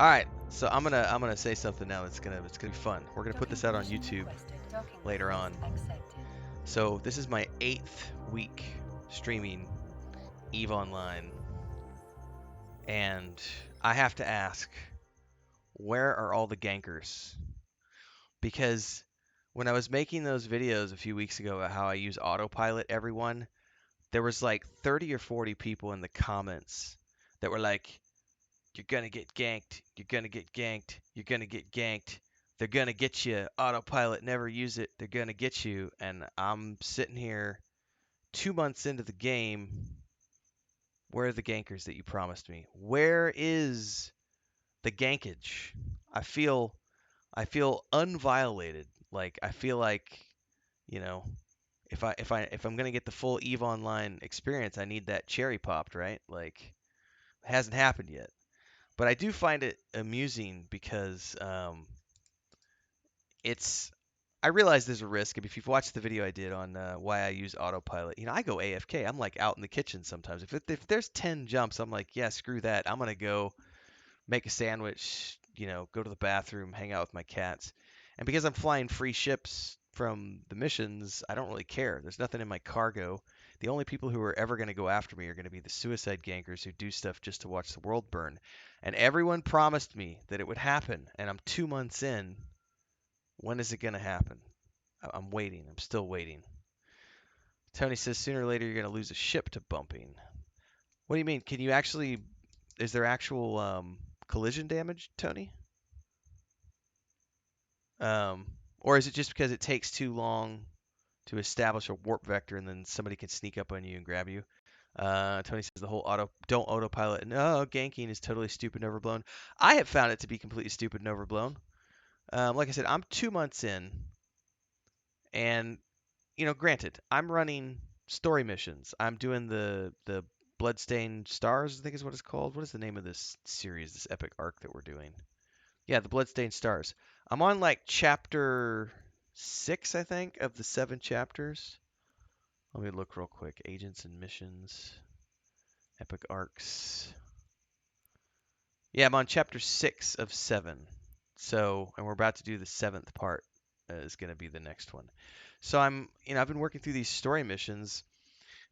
All right, so I'm gonna say something now it's gonna be fun. We're gonna put this out on YouTube later on. So this is my 8th week streaming Eve Online, and I have to ask, where are all the gankers? Because when I was making those videos a few weeks ago about how I use Autopilot, everyone, there was like 30 or 40 people in the comments that were like, "You're gonna get ganked. You're gonna get ganked. You're gonna get ganked. They're gonna get you. Autopilot, never use it. They're gonna get you." And I'm sitting here 2 months into the game. Where are the gankers that you promised me? Where is the gankage? I feel I feel unviolated. Like I feel like, you know, if I'm gonna get the full Eve Online experience, I need that cherry popped, right? Like it hasn't happened yet. But I do find it amusing because it's. I realize there's a risk. If you've watched the video I did on why I use autopilot, I go AFK. I'm like out in the kitchen sometimes. If there's 10 jumps, I'm like, yeah, screw that. I'm gonna go make a sandwich. Go to the bathroom, hang out with my cats. And because I'm flying free ships from the missions, I don't really care. There's nothing in my cargo. The only people who are ever going to go after me are going to be the suicide gankers who do stuff just to watch the world burn. And everyone promised me that it would happen, and I'm 2 months in. When is it going to happen? I'm waiting. I'm still waiting. Tony says sooner or later you're going to lose a ship to bumping. What do you mean? Can you actually? Is there actual collision damage, Tony? Um, or is it just because it takes too long to establish a warp vector and then somebody can sneak up on you and grab you? Tony says the whole don't autopilot. No, ganking is totally stupid and overblown. I have found it to be completely stupid and overblown. Like I said, I'm 2 months in, and granted, I'm running story missions. I'm doing the Bloodstained Stars, I think is what it's called. What is the name of this series, this epic arc that we're doing? Yeah, the Bloodstained Stars. I'm on like chapter 6, I think, of the 7 chapters. Let me look real quick. Agents and missions, epic arcs. Yeah, I'm on chapter 6 of 7. So, and we're about to do the 7th part. Is going to be the next one. So I've been working through these story missions,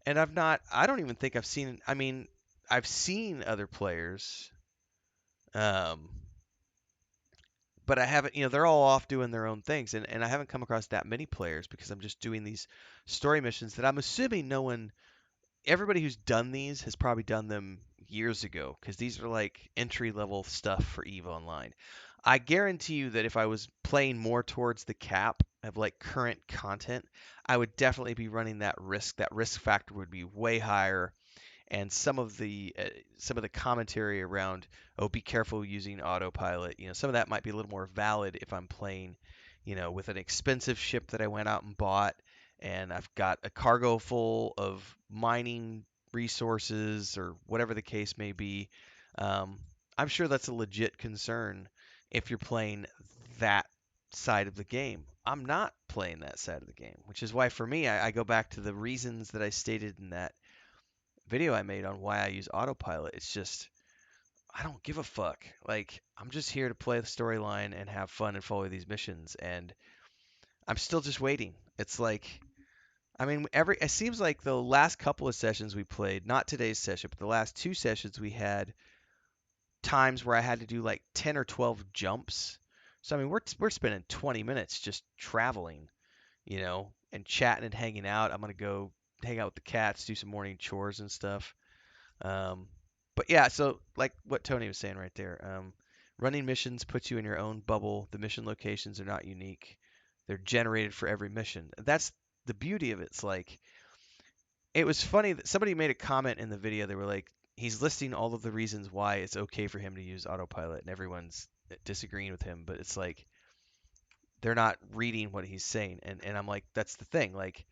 and I don't even think I've seen. I mean, I've seen other players, um, but I haven't. They're all off doing their own things, and I haven't come across that many players because I'm just doing these story missions that I'm assuming everybody who's done these has probably done them years ago because these are like entry level stuff for EVE Online. I guarantee you that if I was playing more towards the cap of like current content, I would definitely be running that risk. That risk factor would be way higher, and some of the commentary around, oh, be careful using autopilot. Some of that might be a little more valid if I'm playing, with an expensive ship that I went out and bought, and I've got a cargo full of mining resources or whatever the case may be. Um, I'm sure that's a legit concern if you're playing that side of the game. I'm not playing that side of the game, which is why for me, I go back to the reasons that I stated in that video I made on why I use autopilot. It's just I don't give a fuck. Like I'm just here to play the storyline and have fun and follow these missions, and I'm still just waiting. It's like it seems like the last couple of sessions we played, not today's session, but the last 2 sessions we had times where I had to do like 10 or 12 jumps. So we're spending 20 minutes just traveling, and chatting and hanging out. I'm gonna go hang out with the cats, do some morning chores and stuff. Um, but yeah, so like what Tony was saying right there, running missions puts you in your own bubble. The mission locations are not unique; they're generated for every mission. That's the beauty of it. It's like it was funny that somebody made a comment in the video. They were like, he's listing all of the reasons why it's okay for him to use autopilot, and everyone's disagreeing with him. But it's like they're not reading what he's saying, and I'm like, that's the thing, like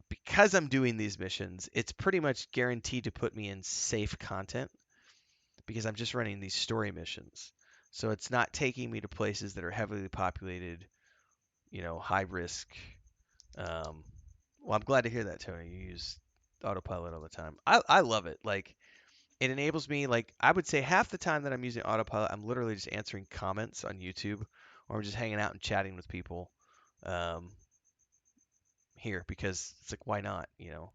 because I'm doing these missions, it's pretty much guaranteed to put me in safe content because I'm just running these story missions. So it's not taking me to places that are heavily populated, high risk. Um, well, I'm glad to hear that, Tony. You use autopilot all the time. I love it. Like, it enables me, like, I would say half the time that I'm using Autopilot, I'm literally just answering comments on YouTube, or I'm just hanging out and chatting with people um, here because it's like, why not, you know?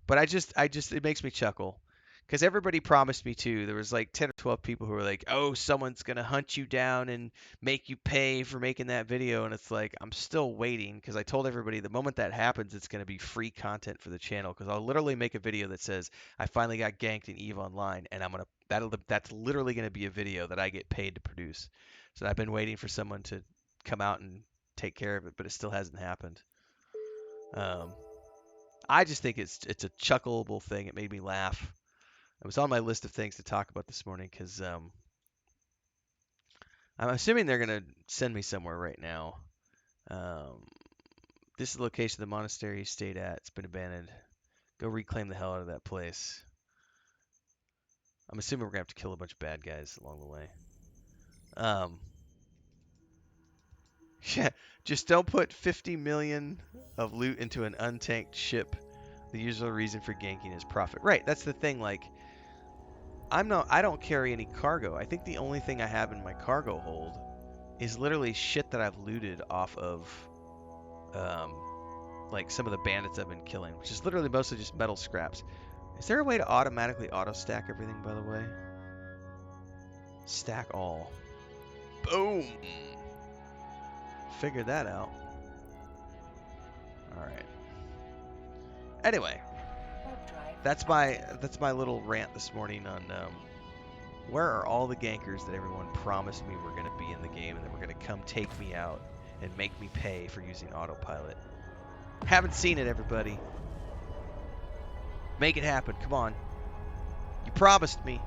But it makes me chuckle because everybody promised me too. There was like 10 or 12 people who were like, "Oh, someone's gonna hunt you down and make you pay for making that video." And it's like, I'm still waiting because I told everybody the moment that happens, it's gonna be free content for the channel because I'll literally make a video that says I finally got ganked in EVE Online, and that's literally gonna be a video that I get paid to produce. So I've been waiting for someone to come out and take care of it, but it still hasn't happened. Um, I just think it's a chuckleable thing. It made me laugh. It was on my list of things to talk about this morning because I'm assuming they're gonna send me somewhere right now. Um, this is the location of the monastery you stayed at. It's been abandoned. Go reclaim the hell out of that place. I'm assuming we're gonna have to kill a bunch of bad guys along the way. Um, yeah, just don't put 50 million of loot into an untanked ship. The usual reason for ganking is profit. Right, that's the thing. Like, I don't carry any cargo. I think the only thing I have in my cargo hold is literally shit that I've looted off of um, like some of the bandits I've been killing, which is literally mostly just metal scraps. Is there a way to automatically auto stack everything, by the way? Stack all. Boom. Figured that out. All right. Anyway, that's my little rant this morning on where are all the gankers that everyone promised me were going to be in the game and that were going to come take me out and make me pay for using Autopilot. Haven't seen it, everybody. Make it happen. Come on. You promised me.